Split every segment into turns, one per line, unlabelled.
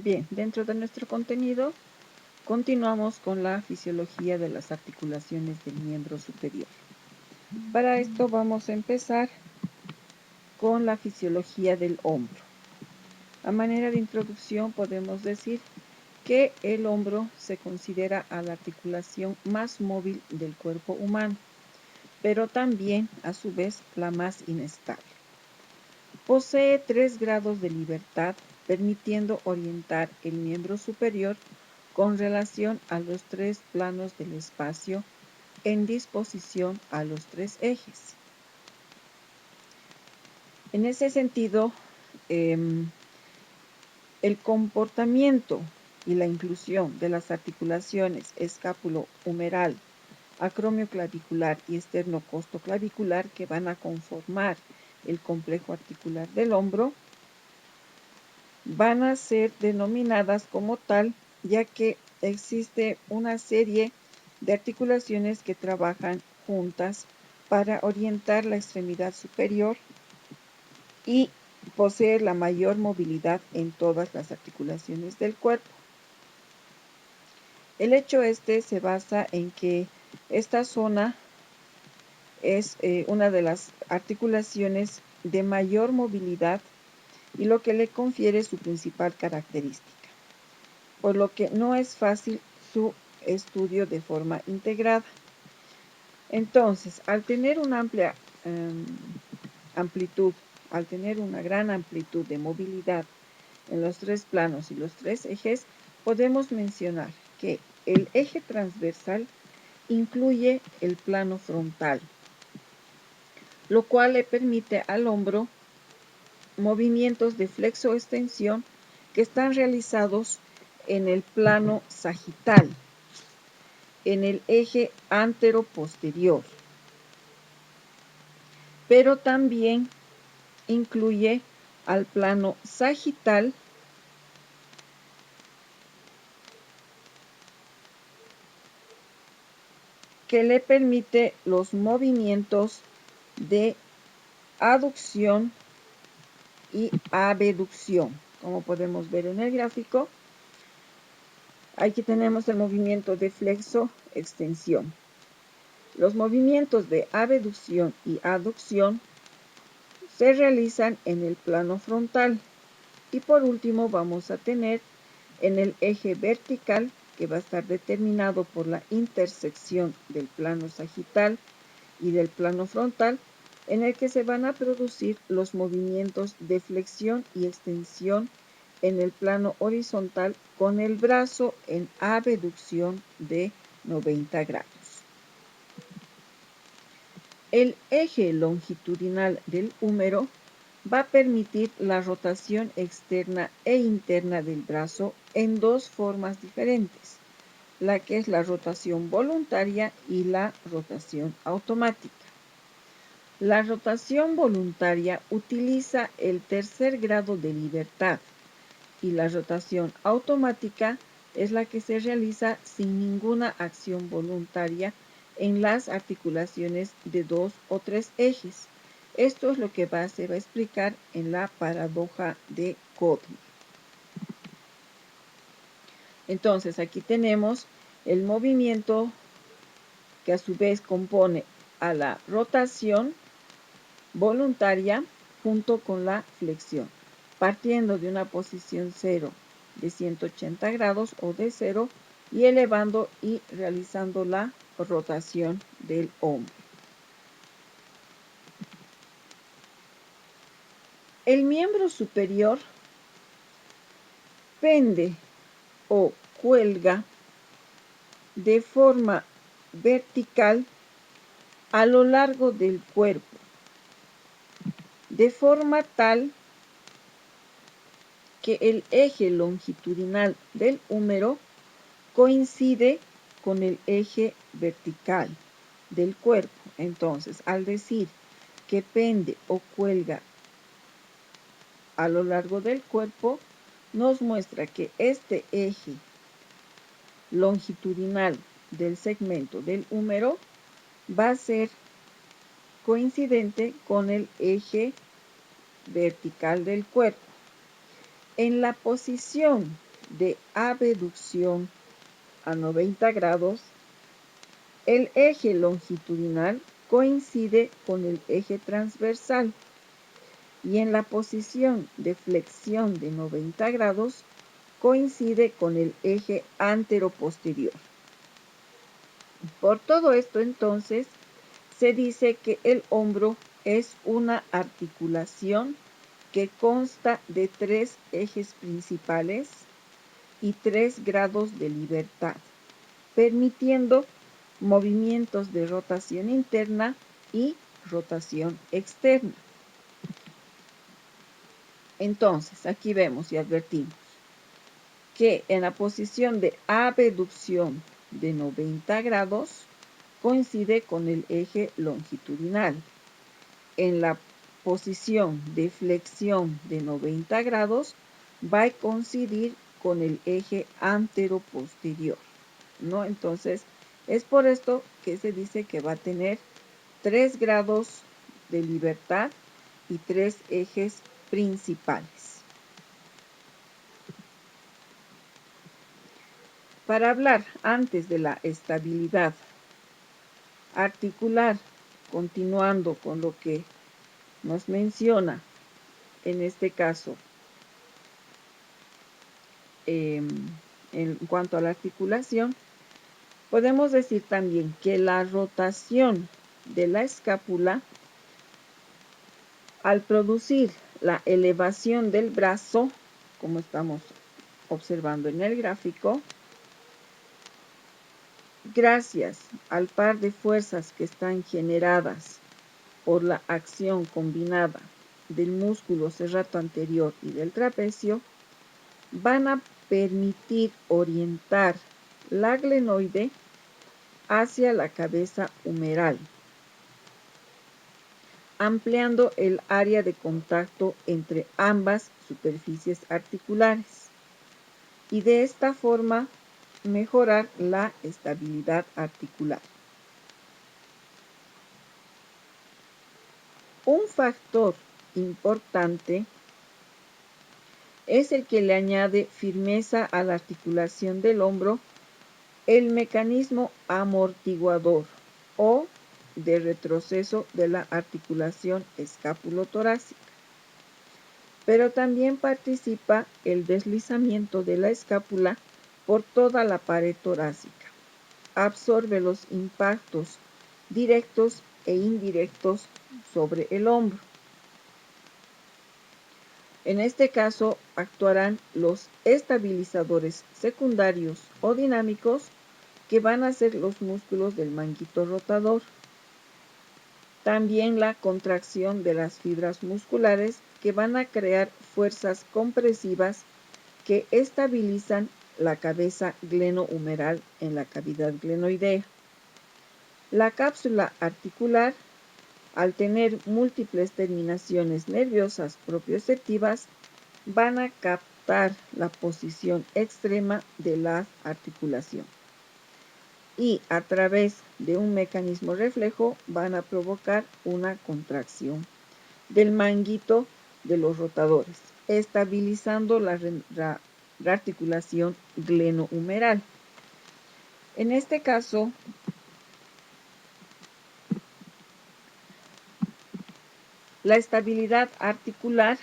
Bien, dentro de nuestro contenido continuamos con la fisiología de las articulaciones del miembro superior. Para esto vamos a empezar con la fisiología del hombro. A manera de introducción podemos decir que el hombro se considera a la articulación más móvil del cuerpo humano, pero también a su vez la más inestable. Posee 3 grados de libertad, permitiendo orientar el miembro superior con relación a los 3 planos del espacio en disposición a los 3 ejes. En ese sentido, el comportamiento y la inclusión de las articulaciones escápulo-humeral, acromioclavicular y esternocostoclavicular que van a conformar el complejo articular del hombro van a ser denominadas como tal, ya que existe una serie de articulaciones que trabajan juntas para orientar la extremidad superior y poseer la mayor movilidad en todas las articulaciones del cuerpo. El hecho se basa en que esta zona es una de las articulaciones de mayor movilidad y lo que le confiere su principal característica, por lo que no es fácil su estudio de forma integrada. Entonces, al tener una amplia amplitud, al tener una gran amplitud de movilidad en los 3 planos y los 3 ejes, podemos mencionar que el eje transversal incluye el plano frontal, lo cual le permite al hombro movimientos de flexo-extensión que están realizados en el plano sagital, en el eje antero-posterior, pero también incluye al plano sagital que le permite los movimientos de aducción y abducción. Como podemos ver en el gráfico, aquí tenemos el movimiento de flexo-extensión. Los movimientos de abducción y aducción se realizan en el plano frontal. Y por último vamos a tener en el eje vertical, que va a estar determinado por la intersección del plano sagital y del plano frontal, en el que se van a producir los movimientos de flexión y extensión en el plano horizontal con el brazo en abducción de 90 grados. El eje longitudinal del húmero va a permitir la rotación externa e interna del brazo en 2 formas diferentes, la que es la rotación voluntaria y la rotación automática. La rotación voluntaria utiliza el 3er grado de libertad y la rotación automática es la que se realiza sin ninguna acción voluntaria en las articulaciones de 2 o 3 ejes. Esto es lo que se va a explicar en la paradoja de Codmer. Entonces, aquí tenemos el movimiento que a su vez compone a la rotación voluntaria junto con la flexión, partiendo de una posición 0 de 180 grados o de 0 y elevando y realizando la rotación del hombro. El miembro superior pende o cuelga de forma vertical a lo largo del cuerpo, de forma tal que el eje longitudinal del húmero coincide con el eje vertical del cuerpo. Entonces, al decir que pende o cuelga a lo largo del cuerpo, nos muestra que este eje longitudinal del segmento del húmero va a ser coincidente con el eje vertical del cuerpo. En la posición de abducción a 90 grados, el eje longitudinal coincide con el eje transversal y en la posición de flexión de 90 grados coincide con el eje anteroposterior. Por todo esto, entonces, se dice que el hombro es una articulación que consta de 3 ejes principales y 3 grados de libertad, permitiendo movimientos de rotación interna y rotación externa. Entonces, aquí vemos y advertimos que en la posición de abducción de 90 grados coincide con el eje longitudinal. En la posición de flexión de 90 grados va a coincidir con el eje anteroposterior, ¿no? Entonces, es por esto que se dice que va a tener 3 grados de libertad y 3 ejes principales. Para hablar antes de la estabilidad articular, continuando con lo que nos menciona en este caso en cuanto a la articulación, podemos decir también que la rotación de la escápula, al producir la elevación del brazo, como estamos observando en el gráfico, gracias al par de fuerzas que están generadas por la acción combinada del músculo serrato anterior y del trapecio, van a permitir orientar la glenoide hacia la cabeza humeral, ampliando el área de contacto entre ambas superficies articulares y de esta forma mejorar la estabilidad articular. Un factor importante es el que le añade firmeza a la articulación del hombro, el mecanismo amortiguador o de retroceso de la articulación escapulotorácica. Pero también participa el deslizamiento de la escápula por toda la pared torácica. Absorbe los impactos directos e indirectos sobre el hombro. En este caso actuarán los estabilizadores secundarios o dinámicos que van a ser los músculos del manguito rotador. También la contracción de las fibras musculares que van a crear fuerzas compresivas que estabilizan la cabeza glenohumeral en la cavidad glenoidea. La cápsula articular, al tener múltiples terminaciones nerviosas propioceptivas, van a captar la posición extrema de la articulación y a través de un mecanismo reflejo van a provocar una contracción del manguito de los rotadores, estabilizando la articulación glenohumeral. En este caso, la estabilidad articular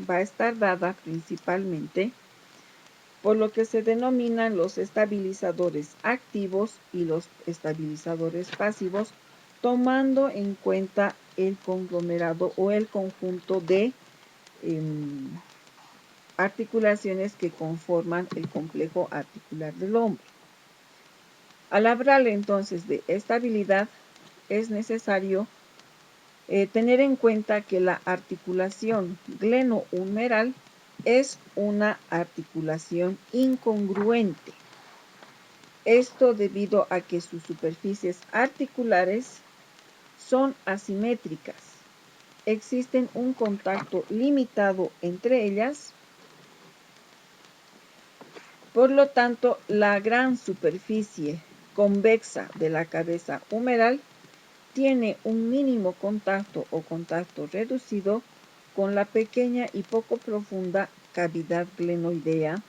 va a estar dada principalmente por lo que se denominan los estabilizadores activos y los estabilizadores pasivos, tomando en cuenta el conglomerado o el conjunto de articulaciones que conforman el complejo articular del hombro. Al hablar entonces de estabilidad, es necesario tener en cuenta que la articulación glenohumeral es una articulación incongruente. Esto debido a que sus superficies articulares son asimétricas. Existen un contacto limitado entre ellas. Por lo tanto, la gran superficie convexa de la cabeza humeral tiene un mínimo contacto o contacto reducido con la pequeña y poco profunda cavidad glenoidea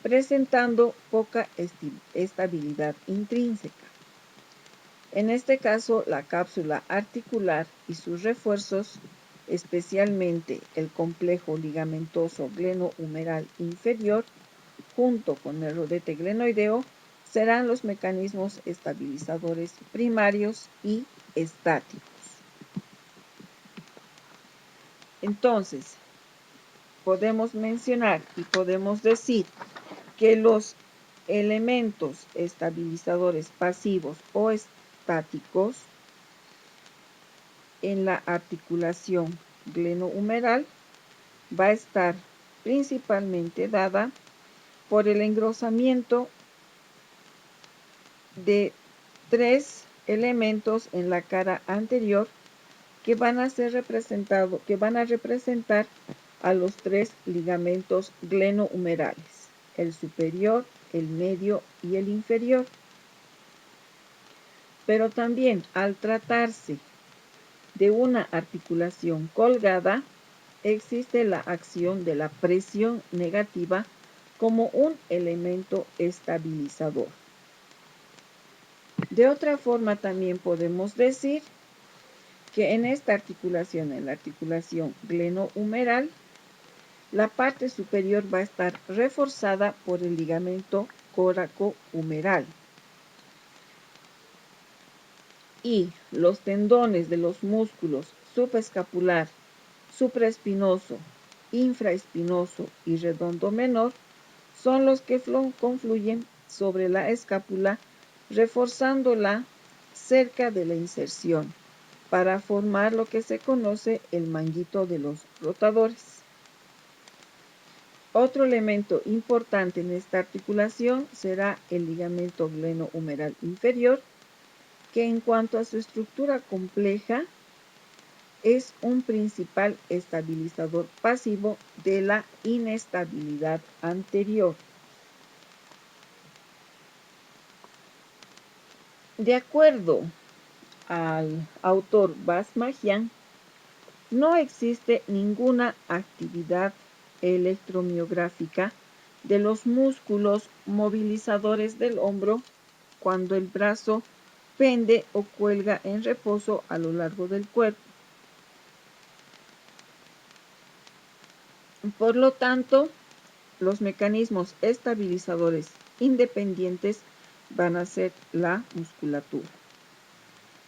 presentando poca estabilidad intrínseca. En este caso, la cápsula articular y sus refuerzos, especialmente el complejo ligamentoso glenohumeral inferior, junto con el rodete glenoideo, serán los mecanismos estabilizadores primarios y estáticos. Entonces, podemos mencionar y podemos decir que los elementos estabilizadores pasivos o estáticos en la articulación glenohumeral va a estar principalmente dada por el engrosamiento de 3 elementos en la cara anterior que van a representar a los 3 ligamentos glenohumerales, el superior, el medio y el inferior. Pero también al tratarse de una articulación colgada, existe la acción de la presión negativa como un elemento estabilizador. De otra forma, también podemos decir que en esta articulación, en la articulación glenohumeral, la parte superior va a estar reforzada por el ligamento coracohumeral. Y los tendones de los músculos subescapular, supraespinoso, infraespinoso y redondo menor son los que confluyen sobre la escápula, reforzándola cerca de la inserción para formar lo que se conoce el manguito de los rotadores. Otro elemento importante en esta articulación será el ligamento glenohumeral inferior, que en cuanto a su estructura compleja es un principal estabilizador pasivo de la inestabilidad anterior. De acuerdo al autor Basmajian, no existe ninguna actividad electromiográfica de los músculos movilizadores del hombro cuando el brazo pende o cuelga en reposo a lo largo del cuerpo. Por lo tanto, los mecanismos estabilizadores independientes van a ser la musculatura.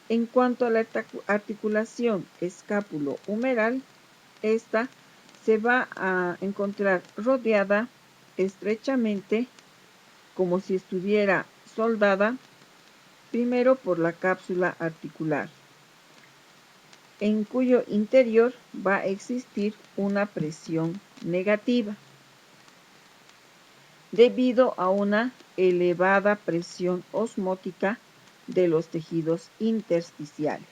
En cuanto a la articulación escápulo-humeral, esta se va a encontrar rodeada estrechamente, como si estuviera soldada, primero por la cápsula articular, en cuyo interior va a existir una presión negativa, debido a una elevada presión osmótica de los tejidos intersticiales.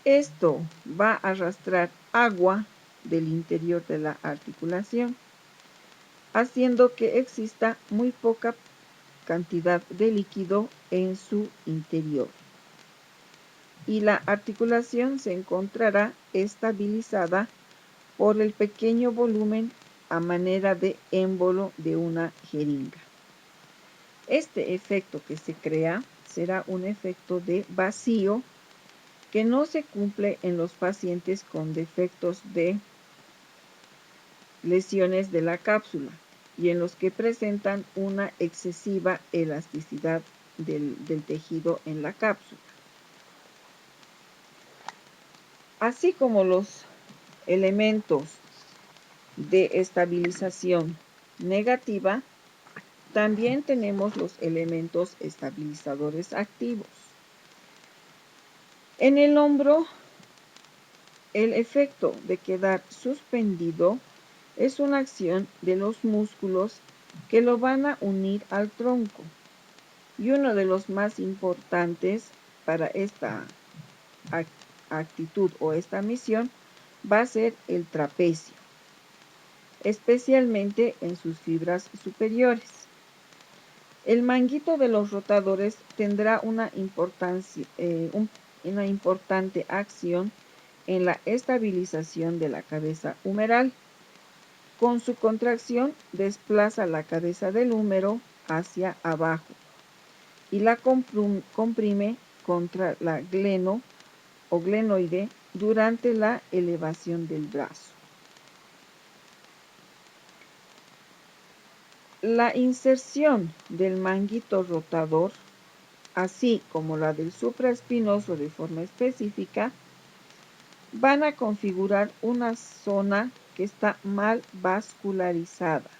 Esto va a arrastrar agua del interior de la articulación, haciendo que exista muy poca cantidad de líquido en su interior. Y la articulación se encontrará estabilizada por el pequeño volumen a manera de émbolo de una jeringa. Este efecto que se crea será un efecto de vacío que no se cumple en los pacientes con defectos de lesiones de la cápsula y en los que presentan una excesiva elasticidad del tejido en la cápsula. Así como los elementos de estabilización negativa, también tenemos los elementos estabilizadores activos. En el hombro, el efecto de quedar suspendido es una acción de los músculos que lo van a unir al tronco. Y uno de los más importantes para esta actitud o esta misión va a ser el trapecio, especialmente en sus fibras superiores. El manguito de los rotadores tendrá una importante acción en la estabilización de la cabeza humeral, Con su contracción desplaza la cabeza del húmero hacia abajo y la comprime contra la gleno o glenoide durante la elevación del brazo. La inserción del manguito rotador, así como la del supraespinoso de forma específica, van a configurar una zona que está mal vascularizada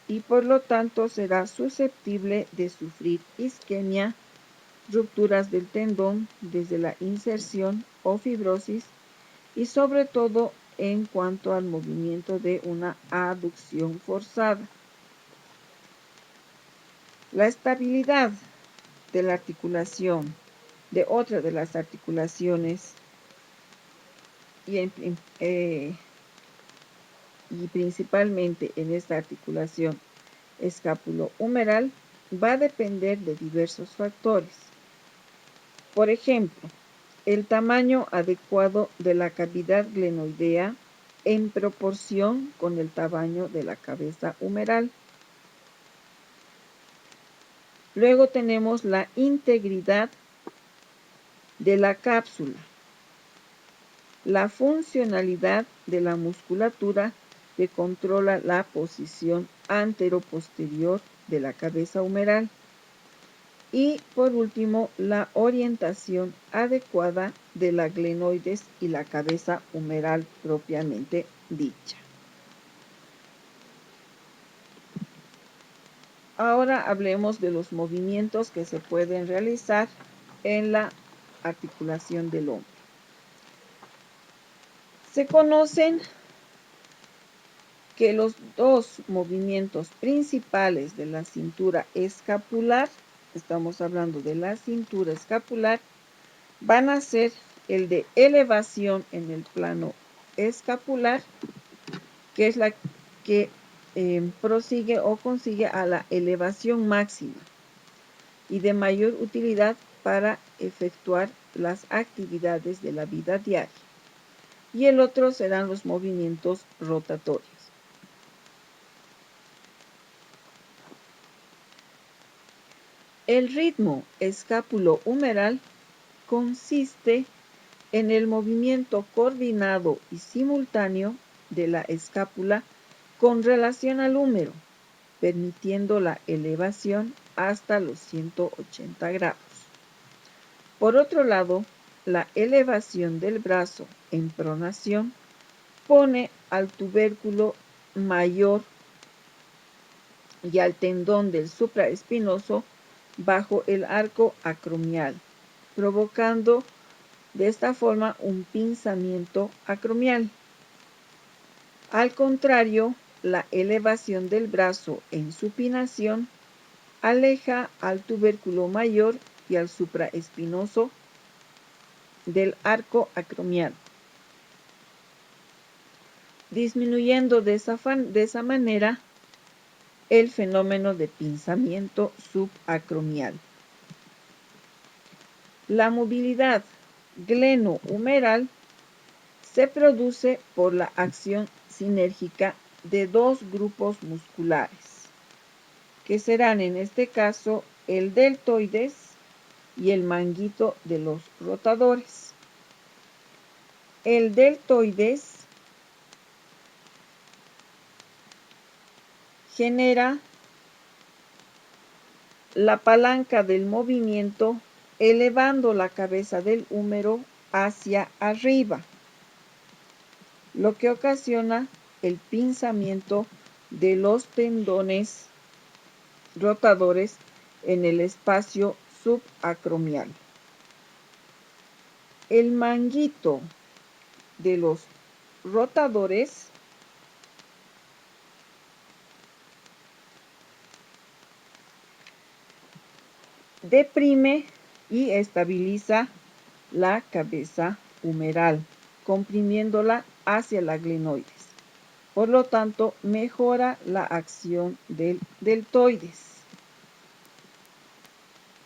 y por lo tanto será susceptible de sufrir isquemia, rupturas del tendón desde la inserción o fibrosis y sobre todo en cuanto al movimiento de una aducción forzada. La estabilidad de la articulación, de otra de las articulaciones y principalmente en esta articulación escápulo-humeral, va a depender de diversos factores. Por ejemplo, el tamaño adecuado de la cavidad glenoidea en proporción con el tamaño de la cabeza humeral. Luego tenemos la integridad de la cápsula, la funcionalidad de la musculatura que controla la posición antero-posterior de la cabeza humeral y, por último, la orientación adecuada de la glenoides y la cabeza humeral propiamente dicha. Ahora hablemos de los movimientos que se pueden realizar en la articulación del hombro. Se conocen que los dos movimientos principales de la cintura escapular, estamos hablando de la cintura escapular, van a ser el de elevación en el plano escapular, que es la que prosigue o consigue a la elevación máxima y de mayor utilidad para efectuar las actividades de la vida diaria. Y el otro serán los movimientos rotatorios. El ritmo escápulo-humeral consiste en el movimiento coordinado y simultáneo de la escápula con relación al húmero, permitiendo la elevación hasta los 180 grados. Por otro lado, la elevación del brazo en pronación pone al tubérculo mayor y al tendón del supraespinoso bajo el arco acromial, provocando de esta forma un pinzamiento acromial. Al contrario, la elevación del brazo en supinación aleja al tubérculo mayor y al supraespinoso del arco acromial, disminuyendo de esa manera el fenómeno de pinzamiento subacromial. La movilidad gleno-humeral se produce por la acción sinérgica de dos grupos musculares, que serán en este caso el deltoides y el manguito de los rotadores. El deltoides genera la palanca del movimiento elevando la cabeza del húmero hacia arriba, lo que ocasiona el pinzamiento de los tendones rotadores en el espacio subacromial. El manguito de los rotadores deprime y estabiliza la cabeza humeral, comprimiéndola hacia la glenoides. Por lo tanto, mejora la acción del deltoides.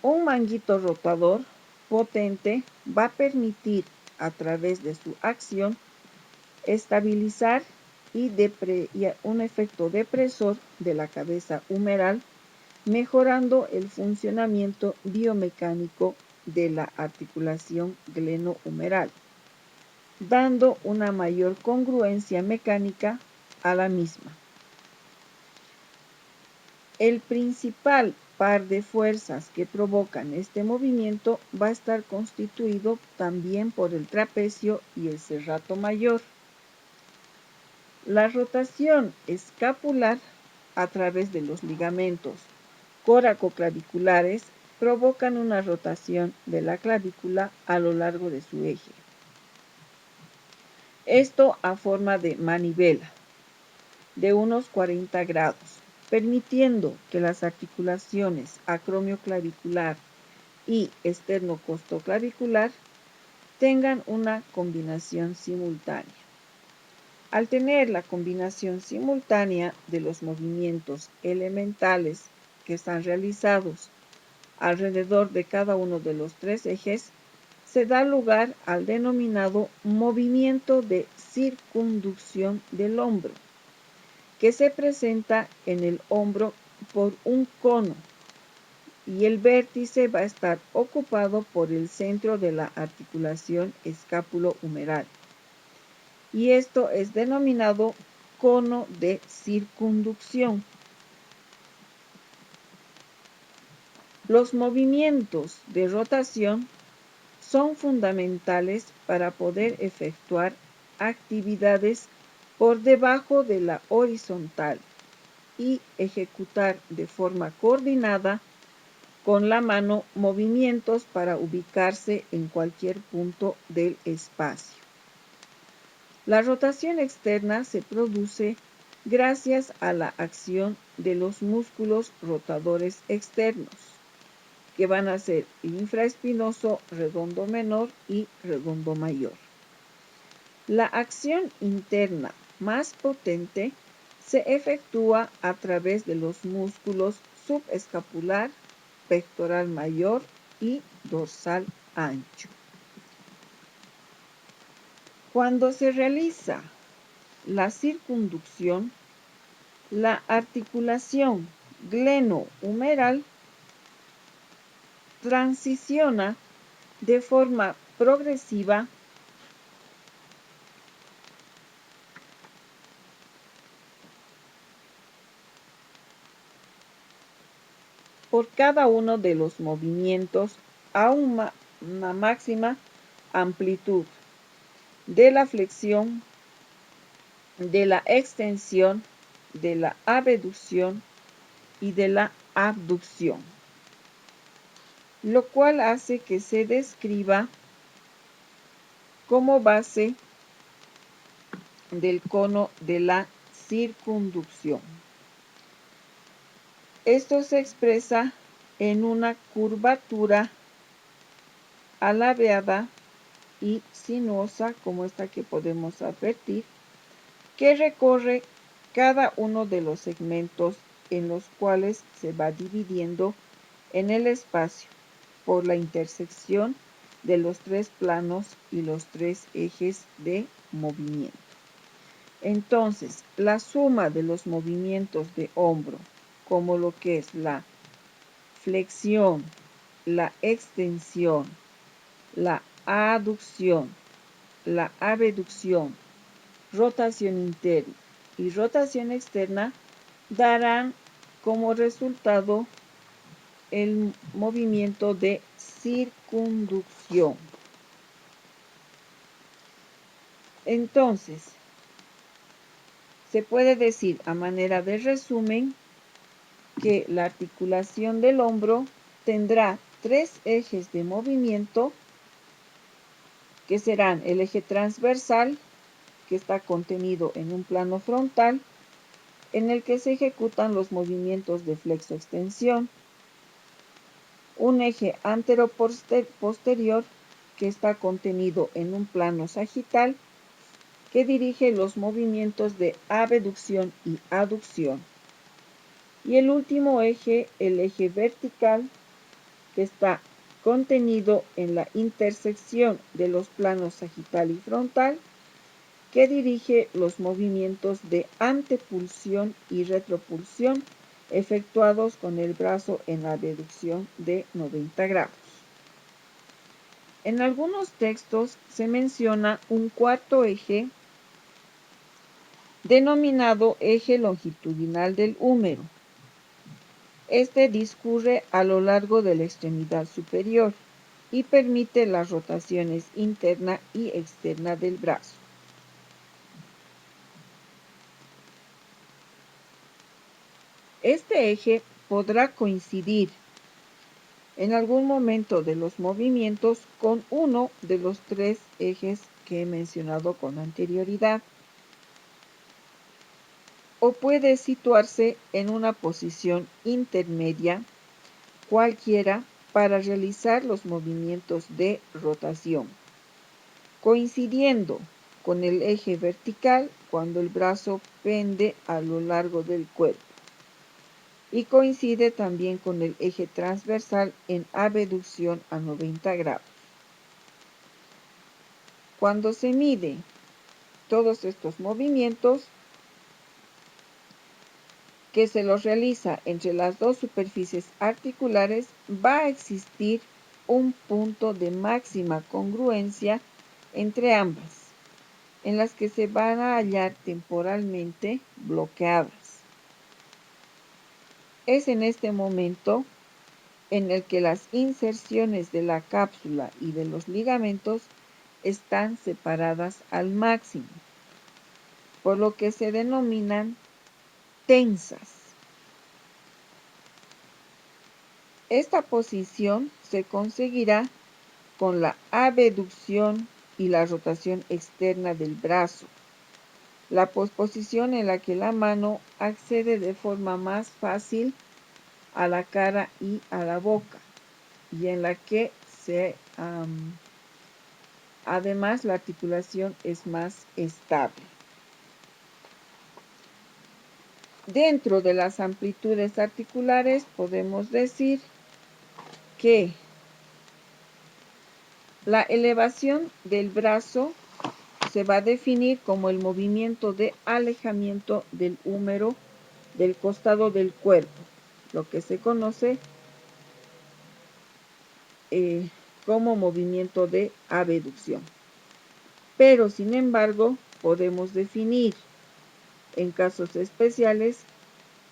Un manguito rotador potente va a permitir, a través de su acción, estabilizar y un efecto depresor de la cabeza humeral, mejorando el funcionamiento biomecánico de la articulación glenohumeral, dando una mayor congruencia mecánica a la misma. El principal par de fuerzas que provocan este movimiento va a estar constituido también por el trapecio y el serrato mayor. La rotación escapular a través de los ligamentos coracoclaviculares provocan una rotación de la clavícula a lo largo de su eje. Esto a forma de manivela de unos 40 grados, permitiendo que las articulaciones acromioclavicular y esternocostoclavicular tengan una combinación simultánea. Al tener la combinación simultánea de los movimientos elementales que están realizados alrededor de cada uno de los tres ejes, se da lugar al denominado movimiento de circunducción del hombro, que se presenta en el hombro por un cono y el vértice va a estar ocupado por el centro de la articulación escápulo-humeral. Y esto es denominado cono de circunducción. Los movimientos de rotación son fundamentales para poder efectuar actividades por debajo de la horizontal y ejecutar de forma coordinada con la mano movimientos para ubicarse en cualquier punto del espacio. La rotación externa se produce gracias a la acción de los músculos rotadores externos, que van a ser el infraespinoso redondo menor y redondo mayor. La acción interna más potente se efectúa a través de los músculos subescapular, pectoral mayor y dorsal ancho. Cuando se realiza la circunducción, la articulación glenohumeral transiciona de forma progresiva por cada uno de los movimientos a una máxima amplitud de la flexión, de la extensión, de la abducción y de la abducción, lo cual hace que se describa como base del cono de la circunducción. Esto se expresa en una curvatura alabeada y sinuosa, como esta que podemos advertir, que recorre cada uno de los segmentos en los cuales se va dividiendo en el espacio por la intersección de los tres planos y los tres ejes de movimiento. Entonces, la suma de los movimientos de hombro, como lo que es la flexión, la extensión, la aducción, la abducción, rotación interna y rotación externa, darán como resultado el movimiento de circunducción. Entonces, se puede decir a manera de resumen que la articulación del hombro tendrá tres ejes de movimiento, que serán el eje transversal, que está contenido en un plano frontal, en el que se ejecutan los movimientos de flexo-extensión, un eje antero-posterior, que está contenido en un plano sagital, que dirige los movimientos de abducción y aducción, y el último eje, el eje vertical, que está contenido en la intersección de los planos sagital y frontal, que dirige los movimientos de antepulsión y retropulsión efectuados con el brazo en abducción de 90 grados. En algunos textos se menciona un cuarto eje denominado eje longitudinal del húmero. Este discurre a lo largo de la extremidad superior y permite las rotaciones interna y externa del brazo. Este eje podrá coincidir en algún momento de los movimientos con uno de los tres ejes que he mencionado con anterioridad, o puede situarse en una posición intermedia cualquiera para realizar los movimientos de rotación, coincidiendo con el eje vertical cuando el brazo pende a lo largo del cuerpo, y coincide también con el eje transversal en abducción a 90 grados. Cuando se mide todos estos movimientos, que se los realiza entre las dos superficies articulares, va a existir un punto de máxima congruencia entre ambas, en las que se van a hallar temporalmente bloqueadas. Es en este momento en el que las inserciones de la cápsula y de los ligamentos están separadas al máximo, por lo que se denominan tensas. Esta posición se conseguirá con la abducción y la rotación externa del brazo, la posición en la que la mano accede de forma más fácil a la cara y a la boca, y en la que además la articulación es más estable. Dentro de las amplitudes articulares podemos decir que la elevación del brazo se va a definir como el movimiento de alejamiento del húmero del costado del cuerpo, lo que se conoce como movimiento de abducción. Pero, sin embargo, podemos definir en casos especiales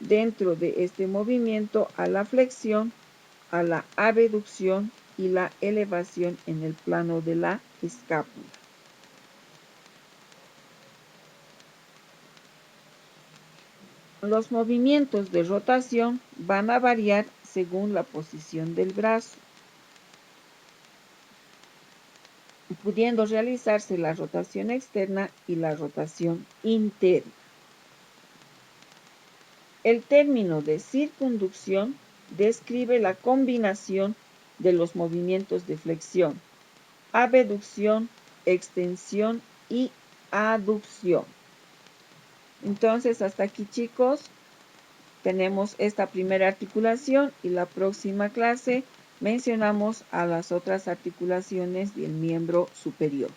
dentro de este movimiento a la flexión, a la abducción y la elevación en el plano de la escápula. Los movimientos de rotación van a variar según la posición del brazo, pudiendo realizarse la rotación externa y la rotación interna. El término de circunducción describe la combinación de los movimientos de flexión, abducción, extensión y aducción. Entonces, hasta aquí, chicos, tenemos esta primera articulación, y la próxima clase mencionamos a las otras articulaciones del miembro superior.